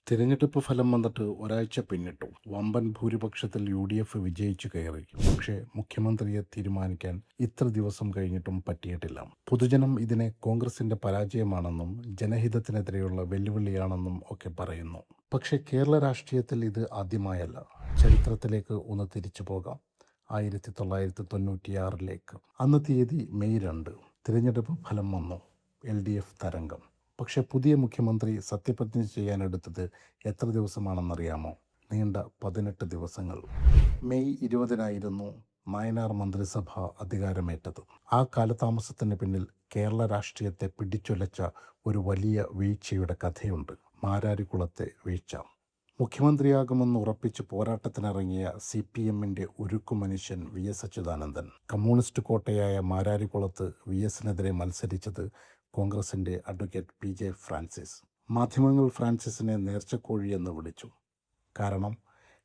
തിരഞ്ഞെടുപ്പ് ഫലം വന്നിട്ട് ഒരാഴ്ച പിന്നിട്ടു. വമ്പൻ ഭൂരിപക്ഷത്തിൽ യു.ഡി.എഫ് വിജയിച്ചു കയറി. പക്ഷേ മുഖ്യമന്ത്രിയെ തീരുമാനിക്കാൻ ഇത്ര ദിവസം കഴിഞ്ഞിട്ടും പറ്റിയിട്ടില്ല. പൊതുജനം ഇതിനെ കോൺഗ്രസിന്റെ പരാജയമാണെന്നും ജനഹിതത്തിനെതിരെയുള്ള വെല്ലുവിളിയാണെന്നും ഒക്കെ പറയുന്നു. പക്ഷേ കേരള രാഷ്ട്രീയത്തിൽ ഇത് ആദ്യമായല്ല. ചരിത്രത്തിലേക്ക് ഒന്ന് തിരിച്ചു പോകാം. 1996 അന്ന് തീയതി മെയ് 2. തിരഞ്ഞെടുപ്പ് ഫലം വന്നു. LDF തരംഗം. പക്ഷെ പുതിയ മുഖ്യമന്ത്രി സത്യപ്രതിജ്ഞ ചെയ്യാനെടുത്തത് എത്ര ദിവസമാണെന്നറിയാമോ? നീണ്ട 18 ദിവസങ്ങൾ. മെയ് 20 നായനാർ മന്ത്രിസഭ അധികാരമേറ്റത്. ആ കാലതാമസത്തിന് പിന്നിൽ കേരള രാഷ്ട്രീയത്തെ പിടിച്ചുലച്ച ഒരു വലിയ വീഴ്ചയുടെ കഥയുണ്ട്. മാരാരിക്കുളത്തെ വീഴ്ച. മുഖ്യമന്ത്രിയാകുമെന്ന് ഉറപ്പിച്ച് പോരാട്ടത്തിനിറങ്ങിയ CPMന്റെ ഉരുക്കു മനുഷ്യൻ VS അച്യുതാനന്ദൻ. കമ്മ്യൂണിസ്റ്റ് കോട്ടയായ മാരാരിക്കുളത്ത് VSനെതിരെ മത്സരിച്ചത് കോൺഗ്രസിന്റെ അഡ്വക്കേറ്റ് PJ ഫ്രാൻസിസ്. മാധ്യമങ്ങൾ ഫ്രാൻസിസിനെ നേർച്ചക്കോഴിയെന്ന് വിളിച്ചു. കാരണം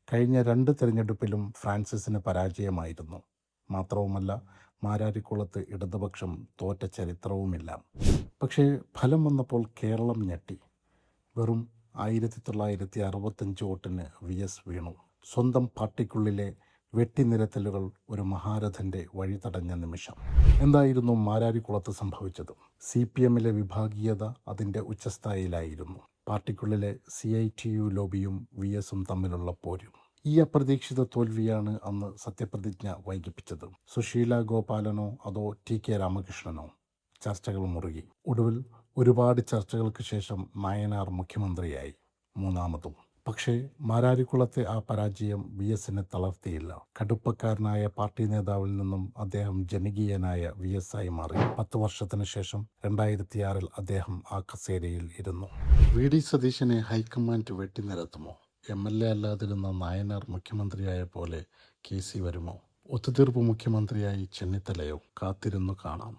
കഴിഞ്ഞ 2 തിരഞ്ഞെടുപ്പിലും ഫ്രാൻസിസിന് പരാജയമായിരുന്നു. മാത്രവുമല്ല, മാരാരിക്കുളത്ത് ഇടതുപക്ഷം തോറ്റ ചരിത്രവുമില്ല. പക്ഷേ ഫലം വന്നപ്പോൾ കേരളം ഞെട്ടി. വെറും 1965 വോട്ടിന് VS വീണു. സ്വന്തം പാർട്ടിക്കുള്ളിലെ വെട്ടിനിരത്തലുകൾ ഒരു മഹാരഥന്റെ വഴി തടഞ്ഞ നിമിഷം. എന്തായിരുന്നു മാരാരിക്കുളത്ത് സംഭവിച്ചത്? CPMലെ വിഭാഗീയത അതിൻ്റെ ഉച്ചസ്ഥായിലായിരുന്നു. പാർട്ടിക്കുള്ളിലെ CITU ലോബിയും VSും തമ്മിലുള്ള പോരും. ഈ അപ്രതീക്ഷിത തോൽവിയാണ് അന്ന് സത്യപ്രതിജ്ഞ വൈകിപ്പിച്ചത്. സുശീല ഗോപാലനോ അതോ TK രാമകൃഷ്ണനോ? ചർച്ചകൾ മുറുകി. ഒടുവിൽ ഒരുപാട് ചർച്ചകൾക്ക് ശേഷം നായനാർ മുഖ്യമന്ത്രിയായി, മൂന്നാമതും. പക്ഷേ മാരാരിക്കുളത്തെ ആ പരാജയം VSനെ തളർത്തിയില്ല. കടുപ്പക്കാരനായ പാർട്ടി നേതാവിൽ നിന്നും അദ്ദേഹം ജനകീയനായ VS ആയി മാറി. 10 വർഷത്തിന് ശേഷം 2006 അദ്ദേഹം ആ കസേരയിൽ ഇരുന്നു. VD സതീശനെ ഹൈക്കമാൻഡ് വെട്ടിനിരത്തുമോ? MLA അല്ലാതിരുന്ന നായനാർ മുഖ്യമന്ത്രിയായ പോലെ KC വരുമോ? ഒത്തുതീർപ്പ് മുഖ്യമന്ത്രിയായി ചെന്നിത്തലയോ? കാത്തിരുന്നു കാണാം.